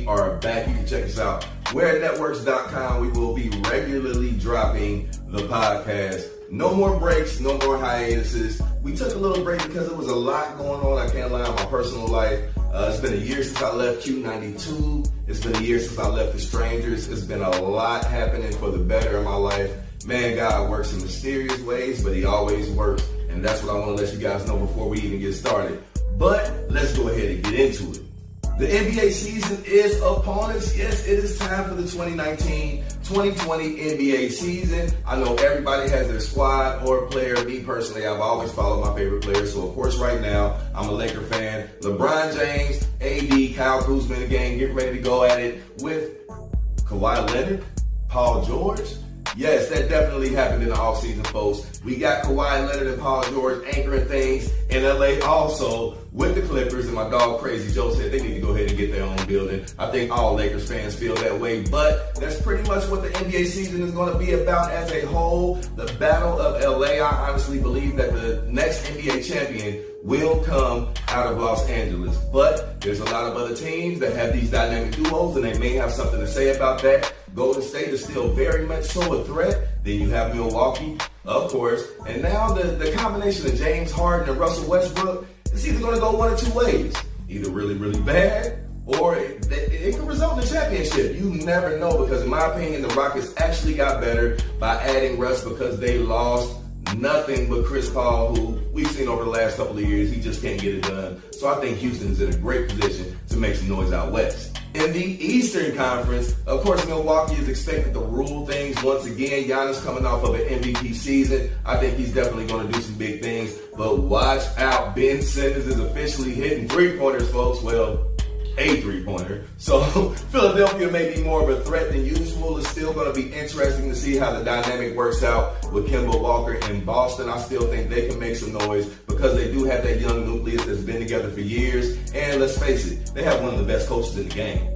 we are back. You can check us out, wairnetworks.com. We will be regularly dropping the podcast. No more breaks, no more hiatuses. We took a little break because there was a lot going on, I can't lie, in my personal life. It's been a year since I left Q92. It's been a year since I left The Strangers. It's been a lot happening for the better in my life. Man, God works in mysterious ways, but he always works. And that's what I want to let you guys know before we even get started. But let's go ahead and get into it. The NBA season is upon us. Yes, it is time for the 2019-2020 NBA season. I know everybody has their squad or player. Me personally, I've always followed my favorite players. So, of course, right now, I'm a Laker fan. LeBron James, AD, Kyle Kuzma in the game, getting ready to go at it with Kawhi Leonard, Paul George. Yes, that definitely happened in the offseason, folks. We got Kawhi Leonard and Paul George anchoring things in LA also with the Clippers, and my dog Crazy Joe said they need to go ahead and get their own building. I think all Lakers fans feel that way, but that's pretty much what the NBA season is going to be about as a whole. The Battle of LA, I honestly believe that the next NBA champion will come out of Los Angeles. But there's a lot of other teams that have these dynamic duos, and they may have something to say about that. Golden State is still very much so a threat. Then you have Milwaukee, of course. And now the combination of James Harden and Russell Westbrook, it's either going to go one or two ways. Either really, really bad, or it could result in a championship. You never know, because in my opinion, the Rockets actually got better by adding Russ because they lost nothing but Chris Paul, who we've seen over the last couple of years. He just can't get it done. So I think Houston is in a great position to make some noise out west. In the Eastern Conference, of course, Milwaukee is expected to rule things once again. Giannis coming off of an MVP season. I think he's definitely going to do some big things. But watch out. Ben Simmons is officially hitting three-pointers, folks. Well, a three-pointer. So Philadelphia may be more of a threat than usual. It's still going to be interesting to see how the dynamic works out with Kemba Walker in Boston. I still think they can make some noise because they do have that young nucleus that's been together for years. And let's face it, they have one of the best coaches in the game.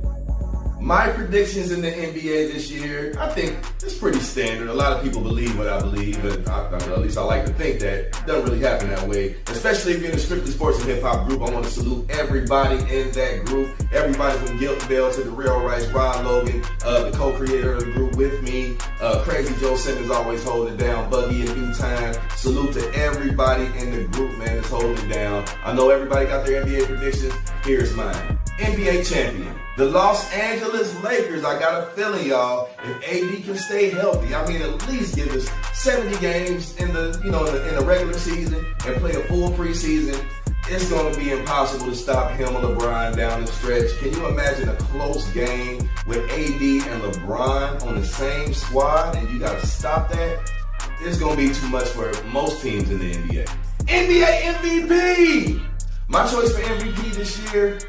My predictions in the NBA this year, I think it's pretty standard. A lot of people believe what I believe, but at least I like to think that it doesn't really happen that way. Especially if you're in a strictly sports and hip-hop group, I want to salute everybody in that group. Everybody from Guilt Bell to the Real Rice, Rod Logan, the co-creator of the group with me. Crazy Joe Simmons always holding it down. Buggy in due time. Salute to everybody in the group, man, that's holding it down. I know everybody got their NBA predictions. Here's mine. NBA champion, the Los Angeles Lakers. I got a feeling, y'all, if AD can stay healthy, I mean, at least give us 70 games in the regular season and play a full preseason, it's going to be impossible to stop him and LeBron down the stretch. Can you imagine a close game with AD and LeBron on the same squad, and you got to stop that? It's going to be too much for most teams in the NBA. NBA MVP! My choice for MVP this year,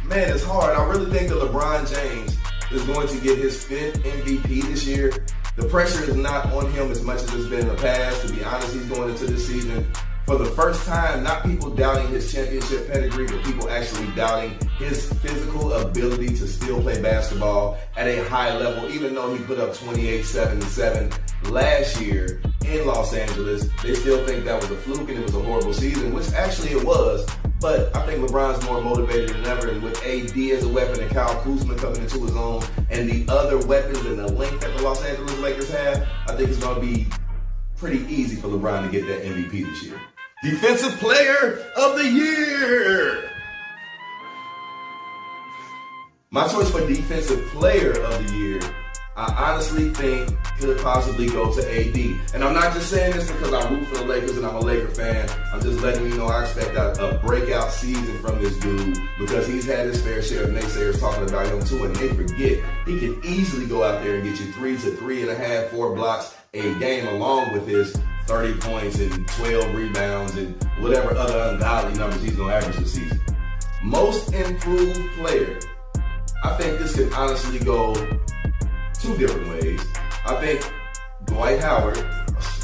man, it's hard. I really think that LeBron James is going to get his 5th MVP this year. The pressure is not on him as much as it's been in the past. To be honest, he's going into this season for the first time, not people doubting his championship pedigree, but people actually doubting his physical ability to still play basketball at a high level, even though he put up 28, 7, and 7 last year in Los Angeles. They still think that was a fluke and it was a horrible season, which actually it was. But I think LeBron's more motivated than ever, and with AD as a weapon and Kyle Kuzma coming into his own and the other weapons and the length that the Los Angeles Lakers have, I think it's going to be pretty easy for LeBron to get that MVP this year. Defensive Player of the Year! My choice for Defensive Player of the Year, I honestly think could possibly go to AD. And I'm not just saying this because I root for the Lakers and I'm a Laker fan. I'm just letting you know I expect a breakout season from this dude because he's had his fair share of naysayers talking about him too, and they forget he can easily go out there and get you 3 to 3.5, 4 blocks a game, along with his 30 points and 12 rebounds and whatever other ungodly numbers he's going to average this season. Most Improved Player. I think this could honestly go 2 different ways. I think Dwight Howard,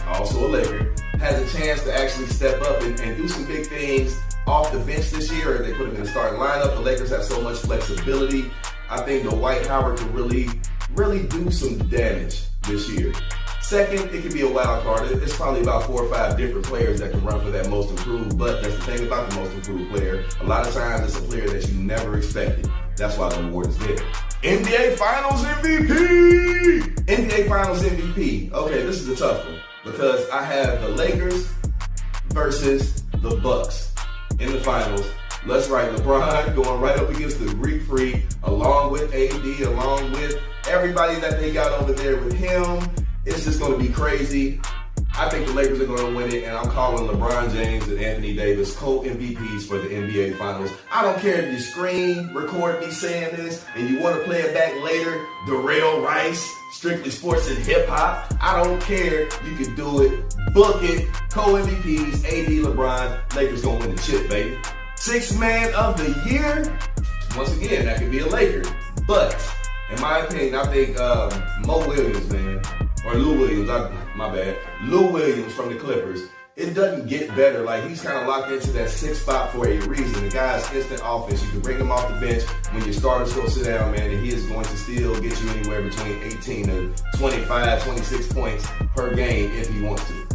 also a Laker, has a chance to actually step up and do some big things off the bench this year. If they put him in the starting lineup, the Lakers have so much flexibility. I think Dwight Howard could really do some damage this year. Second, it could be a wild card. It's probably about 4 or 5 different players that can run for that most improved, but that's the thing about the most improved player. A lot of times it's a player that you never expected. That's why the award is there. NBA Finals MVP! NBA Finals MVP. Okay, this is a tough one because I have the Lakers versus the Bucks in the finals. Let's right, LeBron going right up against the Greek Freak, along with AD, along with everybody that they got over there with him. It's just going to be crazy. I think the Lakers are going to win it, and I'm calling LeBron James and Anthony Davis co-MVPs for the NBA Finals. I don't care if you screen record me saying this and you want to play it back later. Darrell Rice, Strictly Sports and Hip Hop. I don't care. You can do it. Book it. Co-MVPs, AD, LeBron. Lakers going to win the chip, baby. Sixth man of the year. Once again, that could be a Laker. But, in my opinion, I think Mo Williams, man. Or Lou Williams, my bad. Lou Williams from the Clippers. It doesn't get better. Like, he's kind of locked into that sixth spot for a reason. The guy's instant offense. You can bring him off the bench when your starters go sit down, man, and he is going to still get you anywhere between 18 to 25, 26 points per game if he wants to.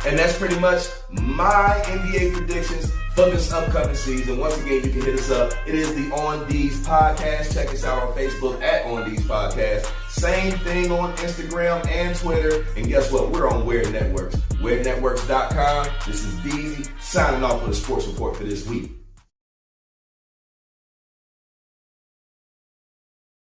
And that's pretty much my NBA predictions for this upcoming season. Once again, you can hit us up. It is the On Deez Podcast. Check us out on Facebook at On Deez Podcast. Same thing on Instagram and Twitter. And guess what? We're on Wair Networks. WairNetworks.com. This is Deez signing off for the sports report for this week.